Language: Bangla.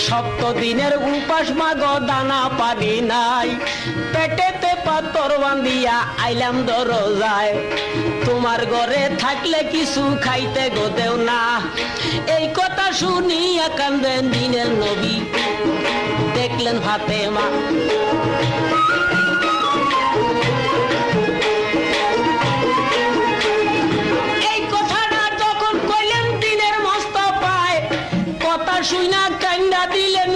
সপ্ত দিনের উপাস মাগো দানা পানি নাই, পেটেতে পাথর বান্ধিয়া আইলাম দরজায়, তোমার ঘরে থাকলে কিছু খাইতে গো দেও না। এই কথা শুনিয়া কান্দেন দিনের নবী, দেখলেন ফাতেমা। এই কথাটা যখন কইলেন দিনের মস্ত পায়, কথা শুনা কান্দা দিলেন